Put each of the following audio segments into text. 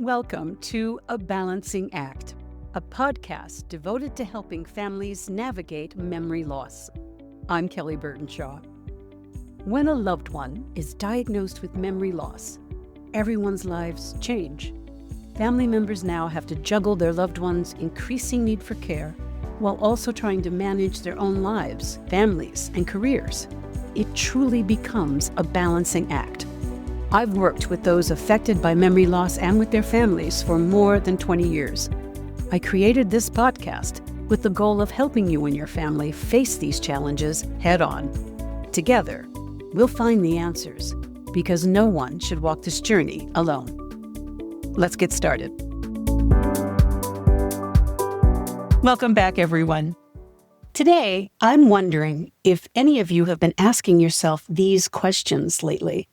Welcome to A Balancing Act, a podcast devoted to helping families navigate memory loss. I'm Kelly Burtonshaw. When a loved one is diagnosed with memory loss, everyone's lives change. Family members now have to juggle their loved one's increasing need for care while also trying to manage their own lives, families, and careers. It truly becomes a balancing act. I've worked with those affected by memory loss and with their families for more than 20 years. I created this podcast with the goal of helping you and your family face these challenges head on. Together, we'll find the answers because no one should walk this journey alone. Let's get started. Welcome back, everyone. Today, I'm wondering if any of you have been asking yourself these questions lately.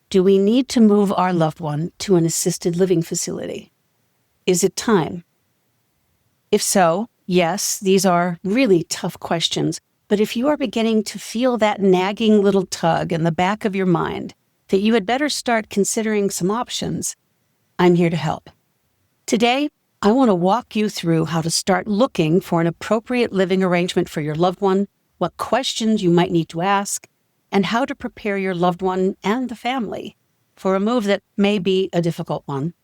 Do we need to move our loved one to an assisted living facility? Is it time? If so, yes, these are really tough questions. But if you are beginning to feel that nagging little tug in the back of your mind that you had better start considering some options, I'm here to help. Today, I want to walk you through how to start looking for an appropriate living arrangement for your loved one, what questions you might need to ask, and how to prepare your loved one and the family for a move that may be a difficult one.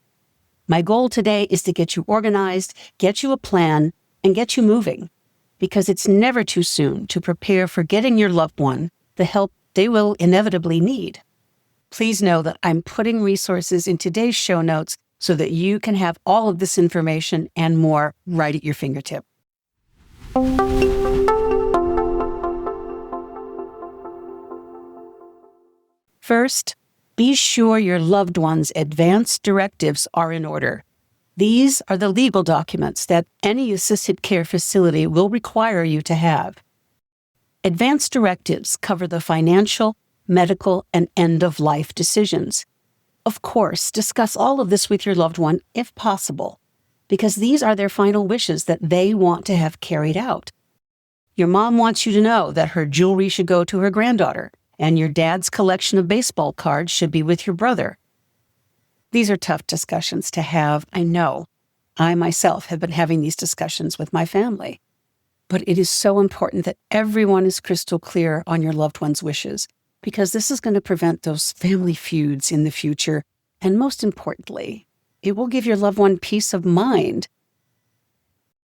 My goal today is to get you organized, get you a plan, and get you moving, because it's never too soon to prepare for getting your loved one the help they will inevitably need. Please know that I'm putting resources in today's show notes so that you can have all of this information and more right at your fingertip. First, be sure your loved one's advance directives are in order. These are the legal documents that any assisted care facility will require you to have. Advance directives cover the financial, medical, and end-of-life decisions. Of course, discuss all of this with your loved one if possible, because these are their final wishes that they want to have carried out. Your mom wants you to know that her jewelry should go to her granddaughter, and your dad's collection of baseball cards should be with your brother. These are tough discussions to have, I know. I myself have been having these discussions with my family. But it is so important that everyone is crystal clear on your loved one's wishes, because this is going to prevent those family feuds in the future. And most importantly, it will give your loved one peace of mind.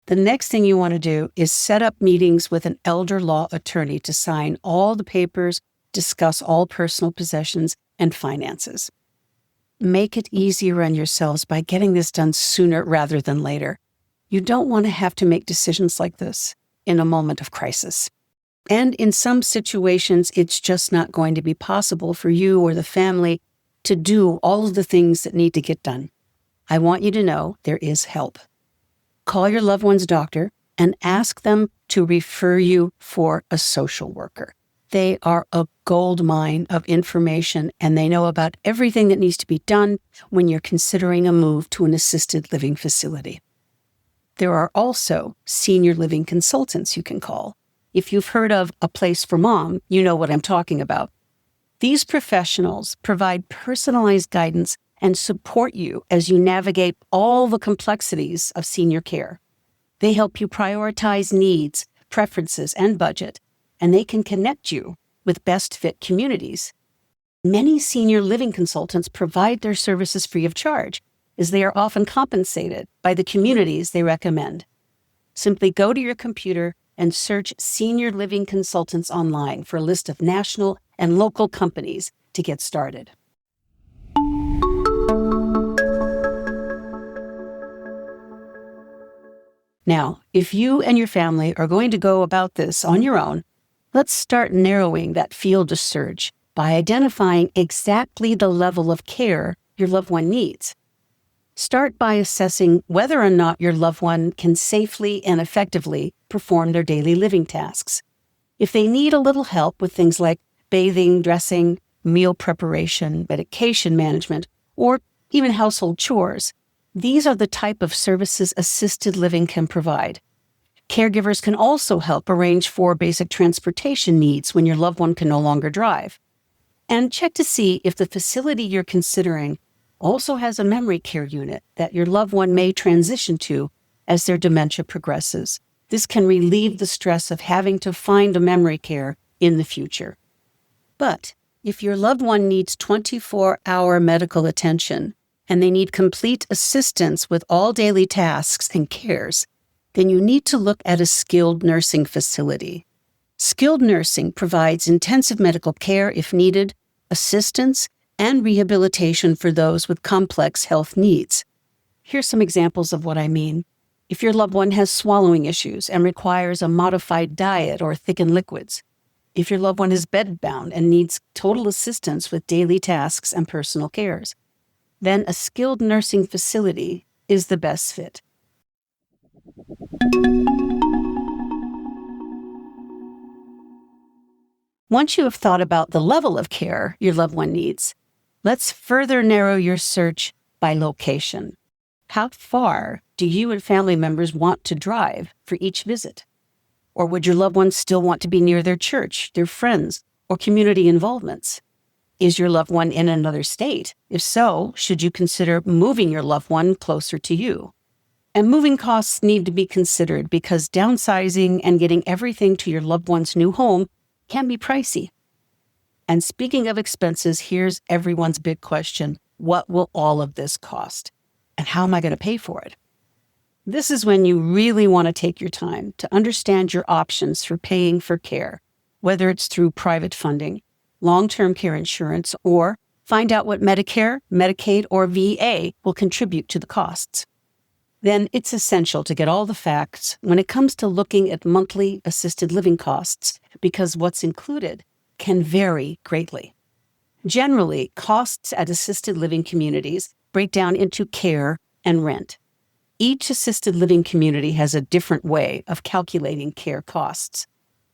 The next thing you want to do is set up meetings with an elder law attorney to sign all the papers, discuss all personal possessions and finances. Make it easier on yourselves by getting this done sooner rather than later. You don't want to have to make decisions like this in a moment of crisis. And in some situations, it's just not going to be possible for you or the family to do all of the things that need to get done. I want you to know there is help. Call your loved one's doctor and ask them to refer you for a social worker. They are a gold mine of information, and they know about everything that needs to be done when you're considering a move to an assisted living facility. There are also senior living consultants you can call. If you've heard of A Place for Mom, you know what I'm talking about. These professionals provide personalized guidance and support you as you navigate all the complexities of senior care. They help you prioritize needs, preferences, and budget, and they can connect you with best fit communities. Many senior living consultants provide their services free of charge, as they are often compensated by the communities they recommend. Simply go to your computer and search senior living consultants online for a list of national and local companies to get started. Now, if you and your family are going to go about this on your own, let's start narrowing that field of search by identifying exactly the level of care your loved one needs. Start by assessing whether or not your loved one can safely and effectively perform their daily living tasks. If they need a little help with things like bathing, dressing, meal preparation, medication management, or even household chores, these are the type of services assisted living can provide. Caregivers can also help arrange for basic transportation needs when your loved one can no longer drive. And check to see if the facility you're considering also has a memory care unit that your loved one may transition to as their dementia progresses. This can relieve the stress of having to find a memory care in the future. But if your loved one needs 24-hour medical attention and they need complete assistance with all daily tasks and cares, then you need to look at a skilled nursing facility. Skilled nursing provides intensive medical care if needed, assistance, and rehabilitation for those with complex health needs. Here's some examples of what I mean. If your loved one has swallowing issues and requires a modified diet or thickened liquids, if your loved one is bedbound and needs total assistance with daily tasks and personal cares, then a skilled nursing facility is the best fit. Once you have thought about the level of care your loved one needs, let's further narrow your search by location. How far do you and family members want to drive for each visit? Or would your loved one still want to be near their church, their friends, or community involvements? Is your loved one in another state? If so, should you consider moving your loved one closer to you? And moving costs need to be considered because downsizing and getting everything to your loved one's new home can be pricey. And speaking of expenses, here's everyone's big question. What will all of this cost? And how am I going to pay for it? This is when you really want to take your time to understand your options for paying for care, whether it's through private funding, long-term care insurance, or find out what Medicare, Medicaid, or VA will contribute to the costs. Then it's essential to get all the facts when it comes to looking at monthly assisted living costs because what's included can vary greatly. Generally, costs at assisted living communities break down into care and rent. Each assisted living community has a different way of calculating care costs.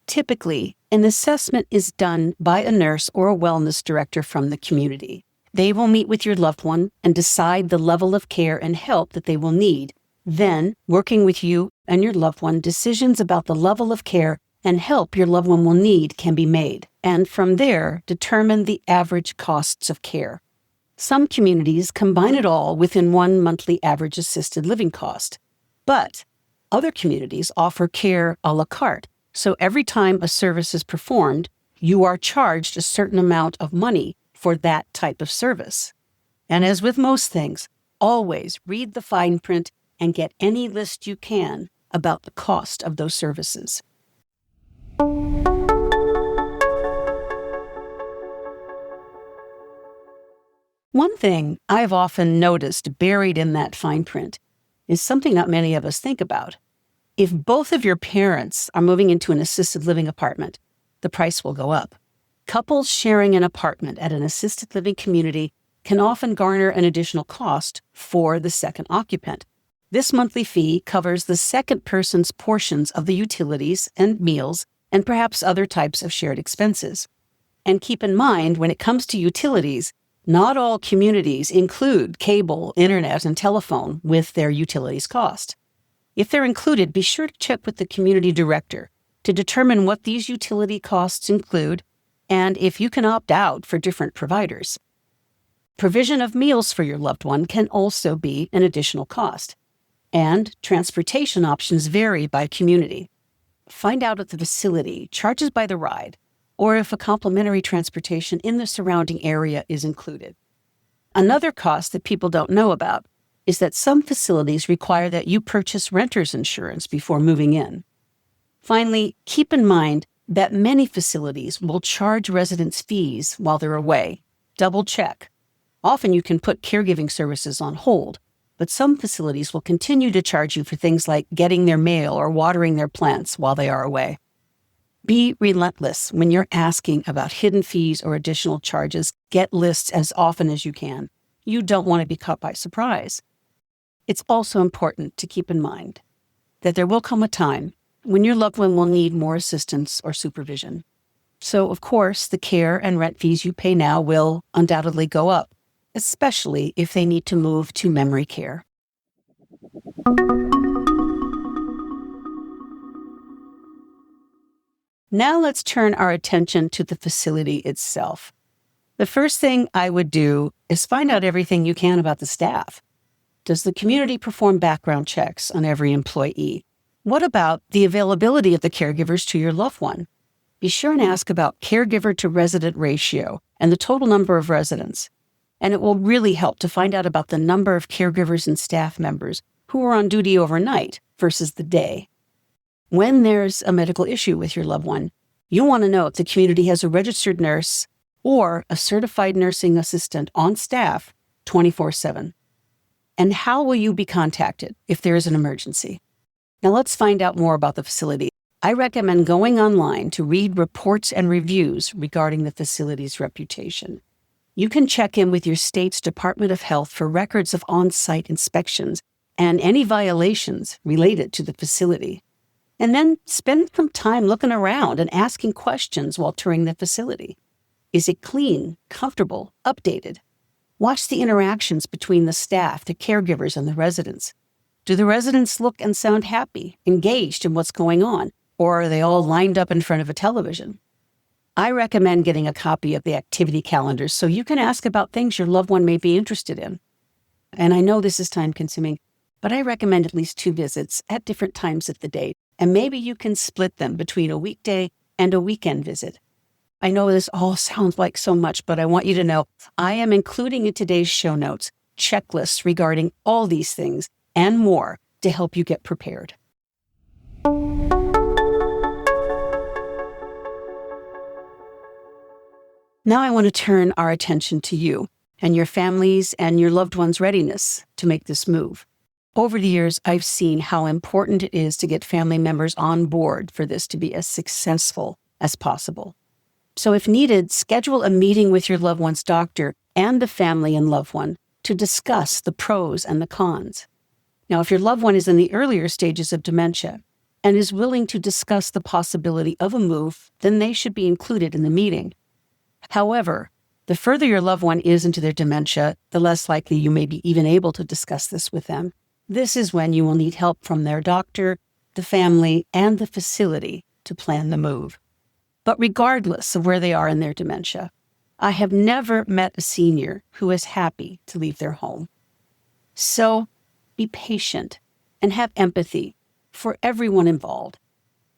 Typically, an assessment is done by a nurse or a wellness director from the community. They will meet with your loved one and decide the level of care and help that they will need. Then, working with you and your loved one, decisions about the level of care and help your loved one will need can be made, and from there, determine the average costs of care. Some communities combine it all within one monthly average assisted living cost, but other communities offer care a la carte, so every time a service is performed, you are charged a certain amount of money for that type of service. And as with most things, always read the fine print and get any list you can about the cost of those services. One thing I've often noticed buried in that fine print is something not many of us think about. If both of your parents are moving into an assisted living apartment, the price will go up. Couples sharing an apartment at an assisted living community can often garner an additional cost for the second occupant. This monthly fee covers the second person's portions of the utilities and meals and perhaps other types of shared expenses. And keep in mind, when it comes to utilities, not all communities include cable, internet, and telephone with their utilities cost. If they're included, be sure to check with the community director to determine what these utility costs include and if you can opt out for different providers. Provision of meals for your loved one can also be an additional cost, and transportation options vary by community. Find out if the facility charges by the ride or if a complimentary transportation in the surrounding area is included. Another cost that people don't know about is that some facilities require that you purchase renter's insurance before moving in. Finally, keep in mind that many facilities will charge residents fees while they're away. Double check. Often you can put caregiving services on hold, but some facilities will continue to charge you for things like getting their mail or watering their plants while they are away. Be relentless when you're asking about hidden fees or additional charges. Get lists as often as you can. You don't want to be caught by surprise. It's also important to keep in mind that there will come a time when your loved one will need more assistance or supervision. So, of course, the care and rent fees you pay now will undoubtedly go up, especially if they need to move to memory care. Now let's turn our attention to the facility itself. The first thing I would do is find out everything you can about the staff. Does the community perform background checks on every employee? What about the availability of the caregivers to your loved one? Be sure and ask about caregiver to resident ratio and the total number of residents. And it will really help to find out about the number of caregivers and staff members who are on duty overnight versus the day. When there's a medical issue with your loved one, you'll want to know if the community has a registered nurse or a certified nursing assistant on staff 24/7. And how will you be contacted if there is an emergency? Now let's find out more about the facility. I recommend going online to read reports and reviews regarding the facility's reputation. You can check in with your state's Department of Health for records of on-site inspections and any violations related to the facility. And then spend some time looking around and asking questions while touring the facility. Is it clean, comfortable, updated? Watch the interactions between the staff, the caregivers, and the residents. Do the residents look and sound happy, engaged in what's going on, or are they all lined up in front of a television? I recommend getting a copy of the activity calendars so you can ask about things your loved one may be interested in. And I know this is time-consuming, but I recommend at least 2 visits at different times of the day, and maybe you can split them between a weekday and a weekend visit. I know this all sounds like so much, but I want you to know I am including in today's show notes checklists regarding all these things and more to help you get prepared. Now I want to turn our attention to you and your families and your loved ones' readiness to make this move. Over the years, I've seen how important it is to get family members on board for this to be as successful as possible. So if needed, schedule a meeting with your loved one's doctor and the family and loved one to discuss the pros and the cons. Now, if your loved one is in the earlier stages of dementia and is willing to discuss the possibility of a move, then they should be included in the meeting. However, the further your loved one is into their dementia, the less likely you may be even able to discuss this with them. This is when you will need help from their doctor, the family, and the facility to plan the move. But regardless of where they are in their dementia, I have never met a senior who is happy to leave their home. So be patient and have empathy for everyone involved.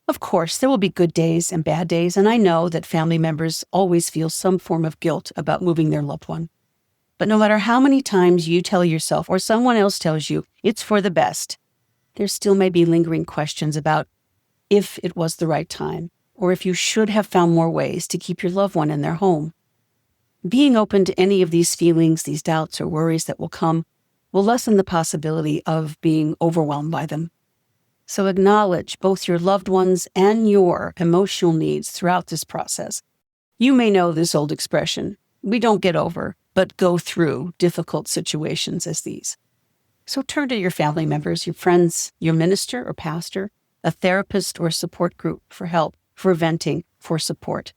Of course, there will be good days and bad days, and I know that family members always feel some form of guilt about moving their loved one. But no matter how many times you tell yourself or someone else tells you it's for the best, there still may be lingering questions about if it was the right time, or if you should have found more ways to keep your loved one in their home. Being open to any of these feelings, these doubts or worries that will come, will lessen the possibility of being overwhelmed by them. So acknowledge both your loved ones and your emotional needs throughout this process. You may know this old expression, we don't get over, but go through difficult situations as these. So turn to your family members, your friends, your minister or pastor, a therapist or support group for help, for venting, for support.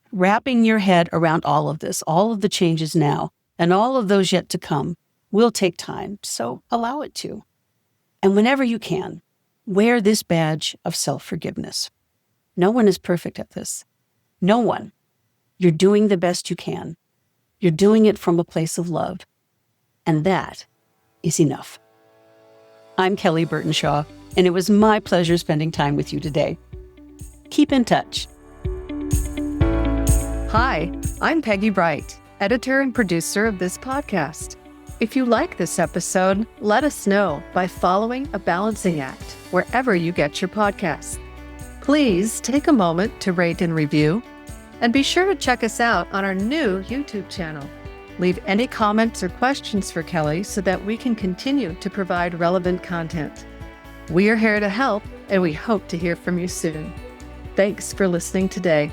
Wrapping your head around all of this, all of the changes now, and all of those yet to come, will take time, so allow it to. And whenever you can, wear this badge of self-forgiveness. No one is perfect at this. No one. You're doing the best you can. You're doing it from a place of love. And that is enough. I'm Kelly Burtonshaw, and it was my pleasure spending time with you today. Keep in touch. Hi, I'm Peggy Bright, editor and producer of this podcast. If you like this episode, let us know by following A Balancing Act wherever you get your podcasts. Please take a moment to rate and review, and be sure to check us out on our new YouTube channel. Leave any comments or questions for Kelly so that we can continue to provide relevant content. We are here to help, and we hope to hear from you soon. Thanks for listening today.